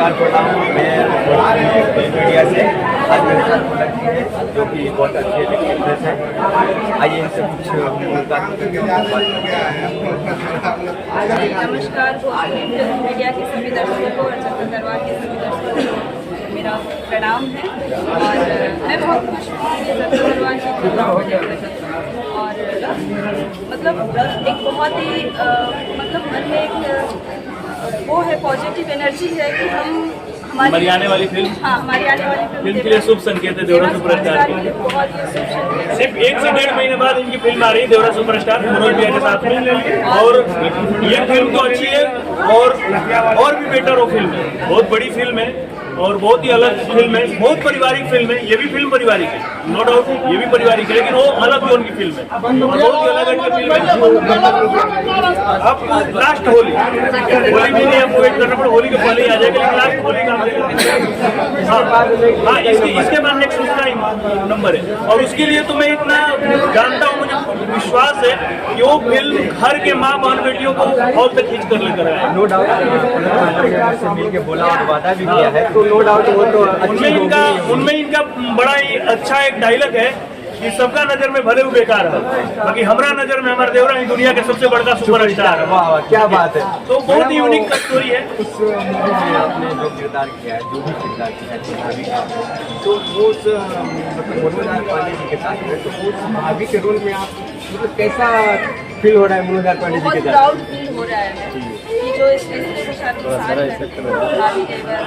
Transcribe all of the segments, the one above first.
नमस्कार करता हूँ मैं मीडिया से। आज मेरे साथ पलक जी है जो कि बहुत अच्छे एक्ट्रेस है। आइए इनसे कुछ नमस्कार फिल्म मीडिया के सभी दर्शकों को और जनता दरबार के सभी दर्शकों को मेरा प्रणाम है। और मैं बहुत खुश हूँ कि जनता दरबार की फिल्म और मतलब एक बहुत ही मतलब मन में एक वो है पॉजिटिव एनर्जी है कि हमारी आने वाली फिल्म हमारी आने वाली फिल्म के लिए शुभ संकेत है देवरा सुपरस्टार के। सिर्फ 1 से 1.5 महीने बाद इनकी फिल्म आ रही है देवरा सुपरस्टार मनोज भैया के साथ में। और ये फिल्म तो अच्छी है और भी बेटर वो फिल्म है। बहुत बड़ी फिल्म है और बहुत ही अलग फिल्म है, बहुत पारिवारिक फिल्म है। ये भी फिल्म पारिवारिक है, नो डाउट ये भी पारिवारिक है, लेकिन वो अलग जोन की फिल्म है, बहुत ही अलग फिल्म है। अब लास्ट होली भी नहीं आपको वेट करना पड़ा, होली के पहले ही आ जाएगा, लेकिन लास्ट होली का हाँ इसके बाद नेक्स्ट उसका नंबर है। और उसके लिए तो मैं इतना जानता हूँ, मुझे विश्वास है कि वो फिल्म घर के माँ बहन बेटियों को हॉल तक खींच कर लेकर आए। नो डाउट से मिल के बोला और वादा भी किया है, तो नो डाउट वो तो उनमें इनका बड़ा ही अच्छा एक डायलॉग है कि सबका नजर में भले वो बेकार है, बाकी हमारा नजर में हमारे देवरा ही दुनिया के सबसे बड़ा सुपरस्टार है। वाह क्या बात है। तो बहुत ही यूनिक स्टोरी है। उस मूवी में आपने जो किरदार किया है, जो भी किरदार किया है भाभी का, तो वो मतलब मनोज पांडे जी के साथ है, तो उस भाभी के रोल में आप मतलब कैसा फील हो रहा है मनोज पांडे जी के साथ? प्राउड फील हो रहा है कि जो इस रिश्ते के साथ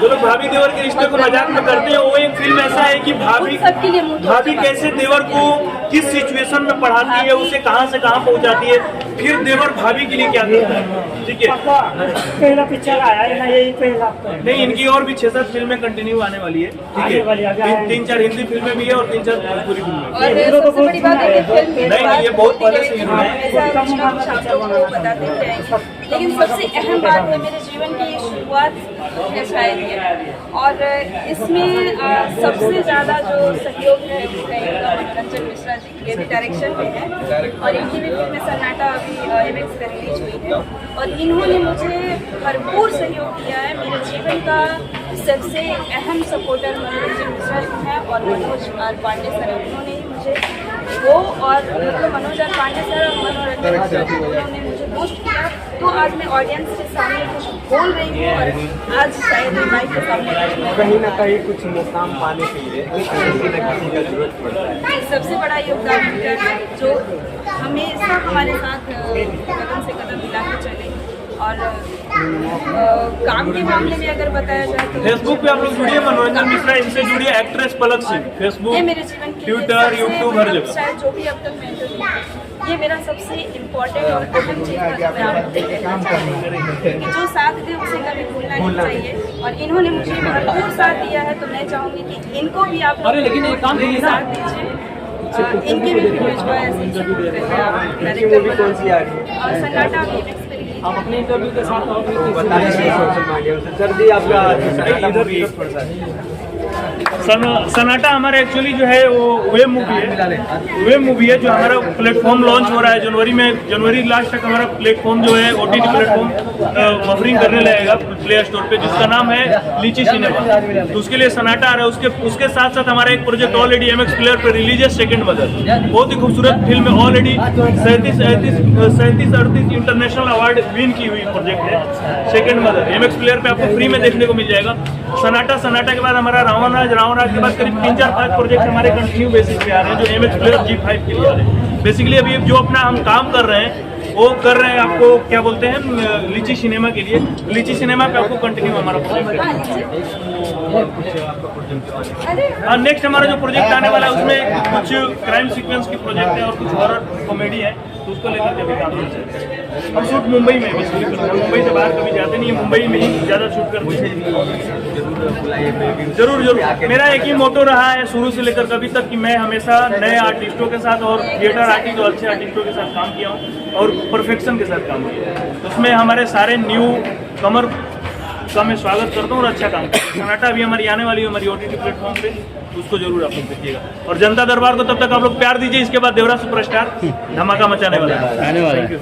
जो लोग भाभी देवर के रिश्ते को मजाक में करते हैं, वो एक फिल्म ऐसा है कि भाभी कैसे देवर को किस सिचुएशन में पढ़ाती है, उसे कहां से कहां पहुंचाती है, फिर देवर भाभी के लिए क्या करता है। ठीक है, पहला पिक्चर आया है ना, यही पहला नहीं इनकी और भी 6-7 फिल्में कंटिन्यू आने वाली है। ठीक है, 3-4 हिंदी फिल्में भी है और 3-4 भोजपुरी फिल्में। नहीं ये बहुत पहले से हीरो है। लेकिन सबसे अहम बात है मेरे जीवन की शुरुआत है शायद ये, और इसमें सबसे ज़्यादा जो सहयोग है उसका मनोरंजन मिश्रा जी के भी डायरेक्शन में है। और इनकी भी फिल्म सन्नाटा अभी एमएक्स पे रिलीज हुई है और इन्होंने मुझे भरपूर सहयोग दिया है। मेरे जीवन का सबसे अहम सपोर्टर मनोरंजन मिश्रा जी हैं और मनोज आर पांडे सर, उन्होंने ही मुझे वो और मतलब मनोज आर पांडे सर और मनोरंजन उन्होंने मुझे बूस्ट किया। तो आज मैं ऑडियंस के सामने कुछ बोल रही हूँ और आज शायद माइक के सामने कहीं ना कहीं कुछ मुकाम पाने के लिए किसी न किसी का जरूरत पड़ता है। सबसे बड़ा योगदान है जो हमेशा हमारे साथ कदम से कदम मिला के चले। और काम के मामले में अगर बताया जाए तो फेसबुक पे आप लोग जुड़िए, मनोरंजन मिश्रा इनसे जुड़िए, एक्ट्रेस पलक सिंह, फेसबुक, ट्विटर, यूट्यूब हर जगह। शायद जो भी अब तक मैं ये मेरा सबसे इम्पोर्टेंट और अहम चीज़ है जो मैं आपको देखना चाहती हूँ कि जो साथ दे उसे कभी भूलना नहीं चाहिए। और इन्होंने मुझे भरपूर साथ दिया है, तो मैं चाहूँगी कि इनको भी आप साथ दीजिए। इनकी भी फिल्म जो है कौन सी आ रही है? और सन्नाटा भी आप अपने इंटरव्यू के साथ बताइए सोशल मीडिया से सर जी आपका सन्नाटा हमारा एक्चुअली जो है वो वेब मूवी है जो हमारा प्लेटफॉर्म लॉन्च हो रहा है जनवरी लास्ट तक हमारा प्लेटफॉर्म जो है OTT प्लेटफॉर्म ऑफरिंग करने लगेगा प्ले स्टोर पे, जिसका नाम है लीची सिनेमा। तो उसके लिए सन्नाटा आ रहा है। उसके साथ साथ हमारा एक प्रोजेक्ट ऑलरेडी MX प्लेयर पे रिलीज है, सेकंड मदर। बहुत ही खूबसूरत फिल्म है, ऑलरेडी 37-38 इंटरनेशनल अवार्ड विन की हुई प्रोजेक्ट है सेकंड मदर। MX प्लेयर पे आपको फ्री में देखने को मिल जाएगा। सन्नाटा के बाद हमारा रावण राज के बाद करीब 3-4-5 प्रोजेक्ट हमारे कंटिन्यू बेसिस पे आ रहे हैं जो MX प्लेयर G5 के लिए आ रहे हैं। बेसिकली अभी जो अपना हम काम कर रहे हैं वो कर रहे हैं, आपको क्या बोलते हैं, लीची सिनेमा के लिए। लीची सिनेमा पे आपको कंटिन्यू हमारा प्रोजेक्ट है। नेक्स्ट हमारा जो प्रोजेक्ट आने वाला है उसमें कुछ क्राइम सीक्वेंस की प्रोजेक्ट है और कुछ हॉरर कॉमेडी है, तो उसको लेकर के अभी काम कर रहे हैं। हम शूट मुंबई में बेसिकली करते हैं, मुंबई से बाहर कभी जाते नहीं है, मुंबई में ही ज़्यादा शूट करते हैं। जरूर मेरा एक ही मोटो रहा है शुरू से लेकर कभी तक कि मैं हमेशा नए आर्टिस्टों के साथ और थिएटर आर्टिस्ट और अच्छे आर्टिस्टों के साथ काम किया हूँ और परफेक्शन के साथ काम किया है। उसमें हमारे सारे न्यू कमर का मैं स्वागत करता हूँ और अच्छा काम करता हूँ। सन्नाटा अभी हमारी आने वाली है हमारी OTT प्लेटफॉर्म पे, उसको जरूर आप लोग देखिएगा। और जनता दरबार को तब तक आप लोग प्यार दीजिए, इसके बाद देवरा सुपरस्टार धमाका मचाने वाला है। Thank you.